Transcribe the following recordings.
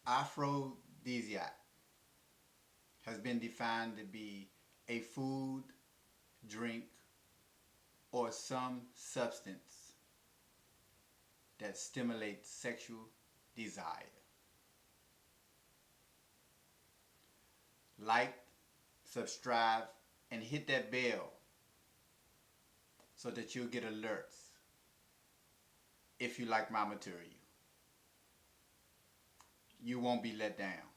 Aphrodisiac has been defined to be a food, drink, or some substance that stimulates sexual desire. Like, subscribe, and hit that bell so that you'll get alerts if you like my material. You won't be let down.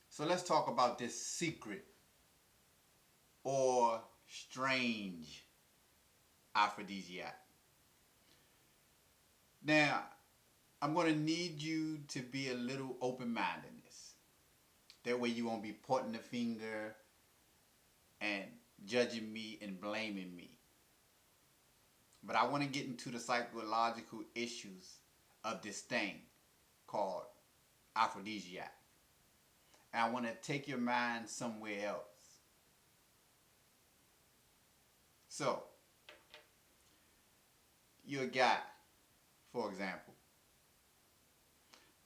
So let's talk about this secret or strange aphrodisiac. Now, I'm going to need you to be a little open-mindedness. That way you won't be pointing the finger and judging me and blaming me. But I want to get into the psychological issues of this thing called aphrodisiac. And I want to take your mind somewhere else. So, you're a guy, for example.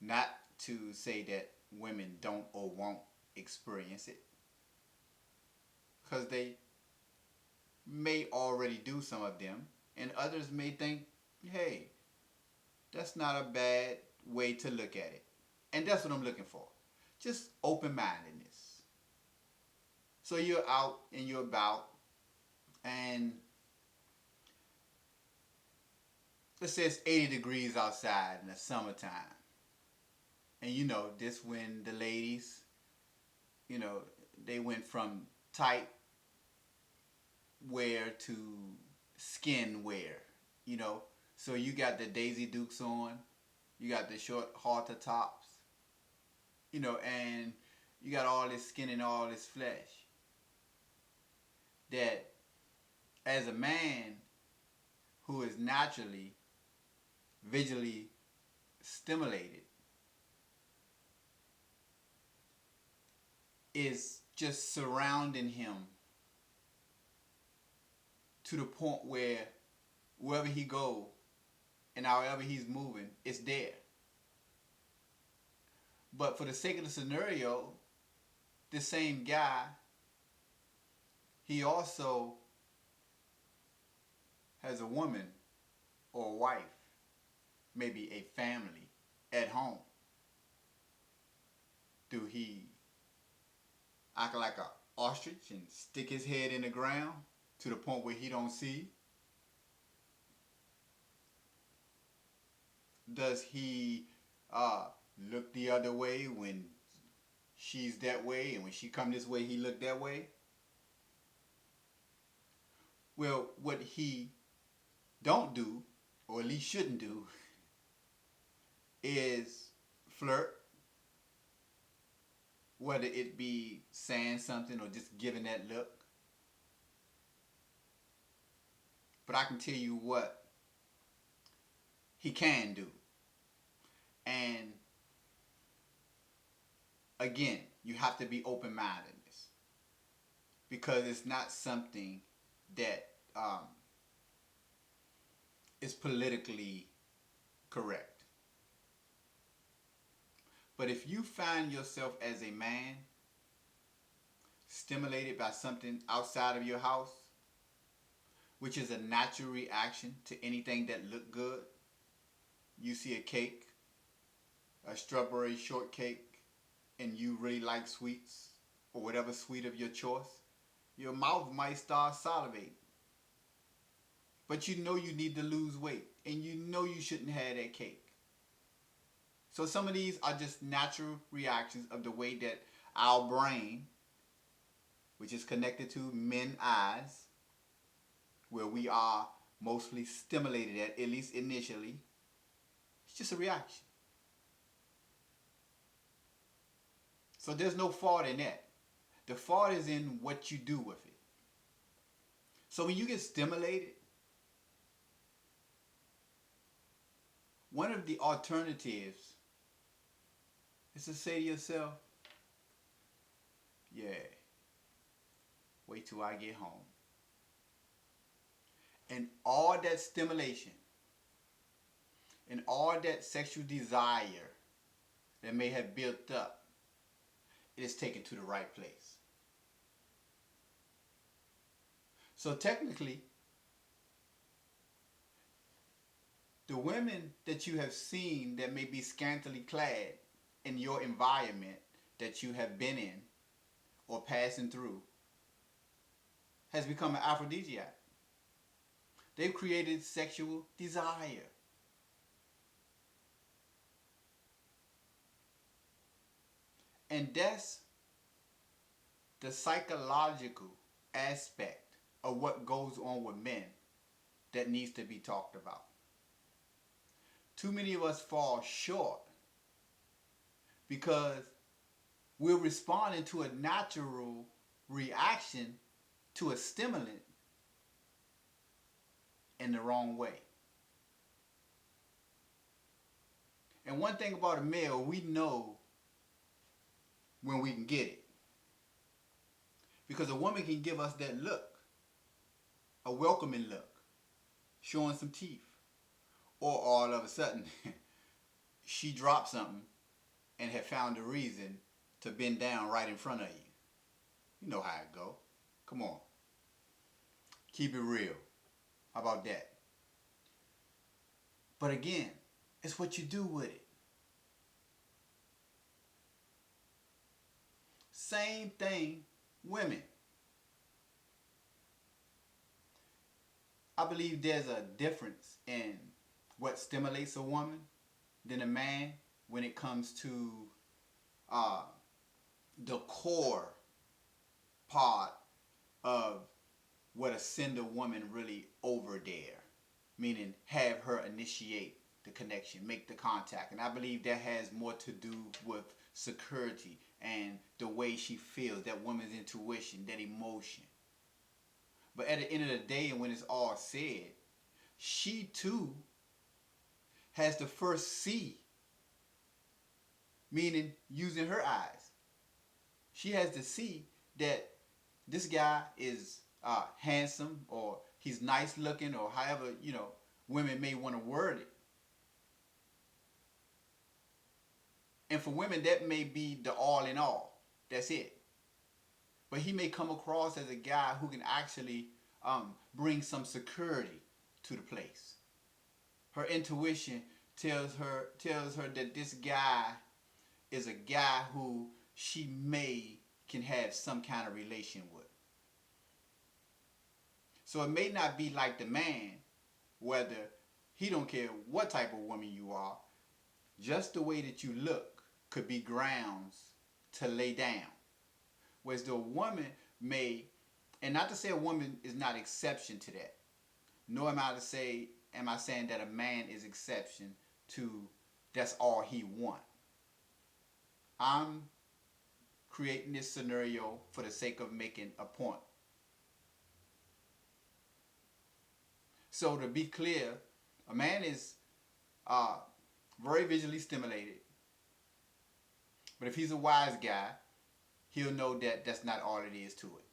Not to say that women don't or won't experience it, because they may already do, some of them, and others may think, hey, that's not a bad way to look at it. And that's what I'm looking for. Just open-mindedness. So you're out and you're about, and let's say it's 80 degrees outside in the summertime. And you know, this when the ladies, you know, they went from tight wear to skin wear, you know. So you got the Daisy Dukes on, you got the short halter tops, you know, and you got all this skin and all this flesh. That as a man who is naturally visually stimulated is just surrounding him to the point where wherever he go and however he's moving, it's there. But for the sake of the scenario, this same guy, he also has a woman or a wife, maybe a family at home. Do he act like an ostrich and stick his head in the ground to the point where he don't see? Does he look the other way when she's that way, and when she come this way he look that way? Well, what he don't do, or at least shouldn't do, is flirt, whether it be saying something or just giving that look. But I can tell you what he can do. And again, you have to be open-mindedness, because it's not something that is politically correct. But if you find yourself as a man stimulated by something outside of your house, which is a natural reaction to anything that look good, you see a cake, a strawberry shortcake, and you really like sweets, or whatever sweet of your choice, your mouth might start salivating. But you know you need to lose weight, and you know you shouldn't have that cake. So some of these are just natural reactions of the way that our brain, which is connected to men's eyes, where we are mostly stimulated at least initially, it's just a reaction. So there's no fault in that. The fault is in what you do with it. So when you get stimulated, one of the alternatives is to say to yourself, yeah, wait till I get home. And all that stimulation and all that sexual desire that may have built up, it is taken to the right place. So technically, the women that you have seen that may be scantily clad in your environment that you have been in or passing through has become an aphrodisiac. They've created sexual desire. And that's the psychological aspect of what goes on with men that needs to be talked about. Too many of us fall short because we're responding to a natural reaction to a stimulant in the wrong way. And one thing about a male, we know when we can get it. Because a woman can give us that look, a welcoming look, showing some teeth. Or all of a sudden, she dropped something and had found a reason to bend down right in front of you. You know how it go. Come on. Keep it real. How about that? But again, it's what you do with it. Same thing, women. I believe there's a difference in what stimulates a woman than a man when it comes to the core part of what a send a woman really over there, meaning have her initiate the connection, make the contact. And I believe that has more to do with security and the way she feels, that woman's intuition, that emotion. But at the end of the day, and when it's all said, she too has to first see, meaning using her eyes. She has to see that this guy is handsome, or he's nice looking, or however, women may want to word it. And for women, that may be the all in all. That's it. But he may come across as a guy who can actually bring some security to the place. Her intuition tells her that this guy is a guy who she can have some kind of relation with. So it may not be like the man, whether he don't care what type of woman you are, just the way that you look could be grounds to lay down. Whereas the woman may, and not to say a woman is not exception to that, nor am I saying that a man is exception to that's all he want. I'm creating this scenario for the sake of making a point. So to be clear, a man is very visually stimulated. But if he's a wise guy, he'll know that that's not all it is to it.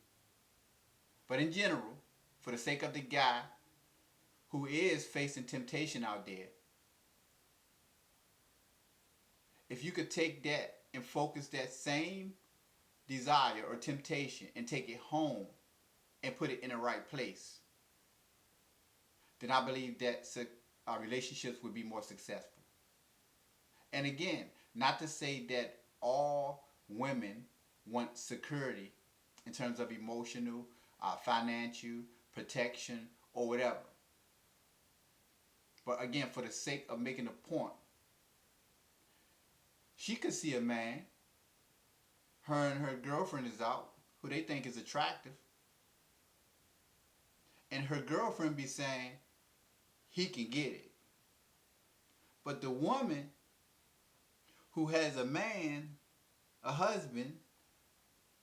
But in general, for the sake of the guy who is facing temptation out there, if you could take that and focus that same desire or temptation and take it home and put it in the right place, then I believe that our relationships would be more successful. And again, not to say that all women want security in terms of emotional, financial, protection, or whatever. But again, for the sake of making a point, she could see a man, her and her girlfriend is out, who they think is attractive, and her girlfriend be saying, he can get it. But the woman who has a man, a husband,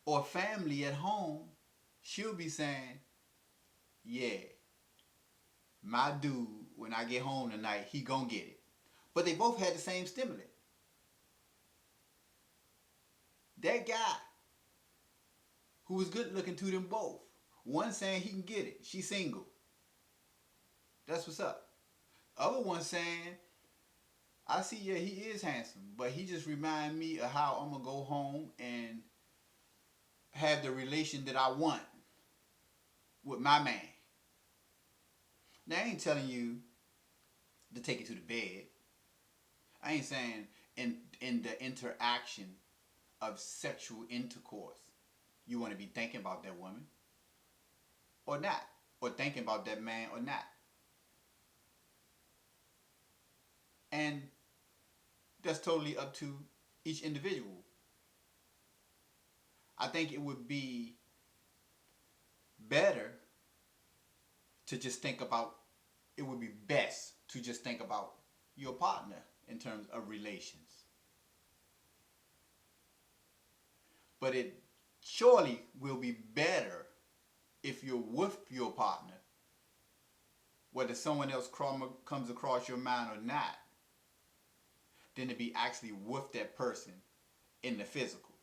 or family at home, she'll be saying, yeah, my dude, when I get home tonight, he gonna get it. But they both had the same stimulant. That guy who was good looking to them both, one saying he can get it, she's single. That's what's up. Other one saying, I see, yeah, he is handsome, but he just remind me of how I'm gonna go home and have the relation that I want with my man. Now, I ain't telling you to take it to the bed. I ain't saying in the interaction of sexual intercourse, you want to be thinking about that woman or not, or thinking about that man or not. And that's totally up to each individual. I think it would be better to just think about, it would be best to just think about your partner in terms of relations. But it surely will be better if you're with your partner, whether someone else comes across your mind or not, than to be actually with that person in the physical.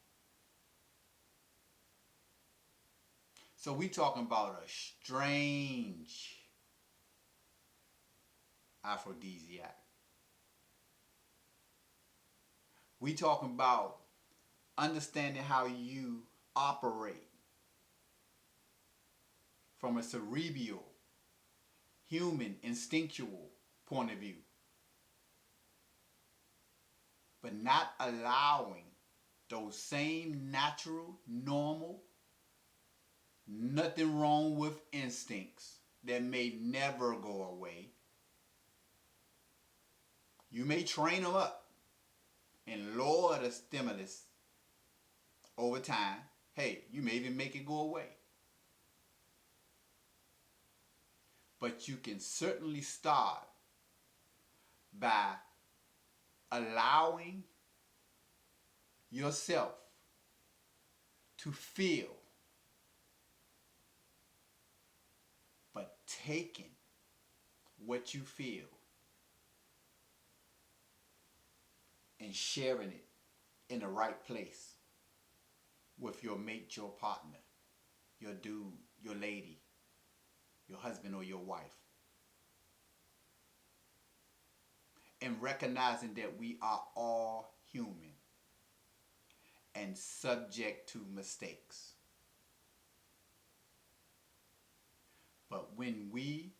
So we talking about a strange aphrodisiac. We talking about understanding how you operate from a cerebral, human, instinctual point of view. But not allowing those same natural, normal, nothing wrong with instincts that may never go away. You may train them up and lower the stimulus over time. Hey, you may even make it go away. But you can certainly start by allowing yourself to feel, but taking what you feel and sharing it in the right place with your mate, your partner, your dude, your lady, your husband or your wife. And recognizing that we are all human and subject to mistakes. But when we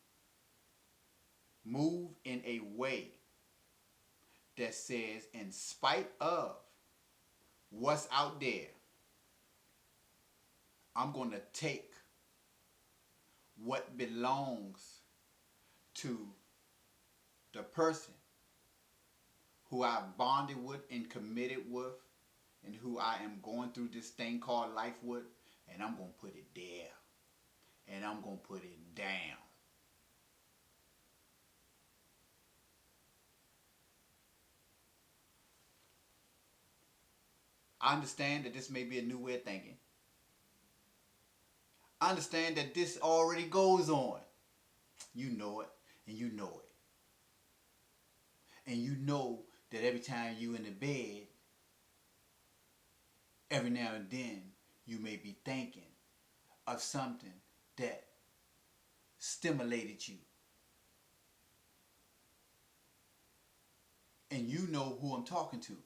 move in a way that says, in spite of what's out there, I'm going to take what belongs to the person who I've bonded with and committed with, and who I am going through this thing called life with, and I'm going to put it there, and I'm going to put it down. I understand that this may be a new way of thinking. I understand that this already goes on. You know it, and you know it. And you know that every time you in the bed, every now and then, you may be thinking of something that stimulated you. And you know who I'm talking to.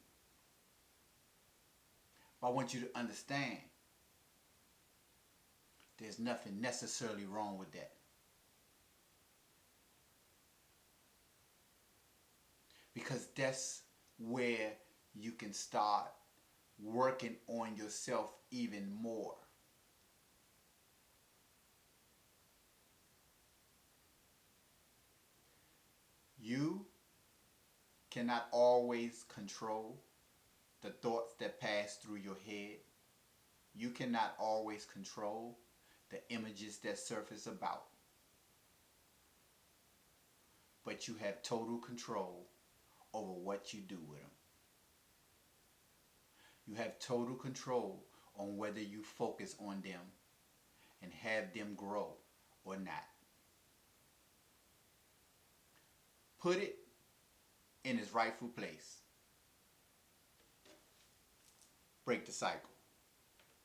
But I want you to understand, there's nothing necessarily wrong with that. Because that's where you can start working on yourself even more. You cannot always control the thoughts that pass through your head. You cannot always control the images that surface about. But you have total control over what you do with them. You have total control on whether you focus on them and have them grow or not. Put it in its rightful place. Break the cycle.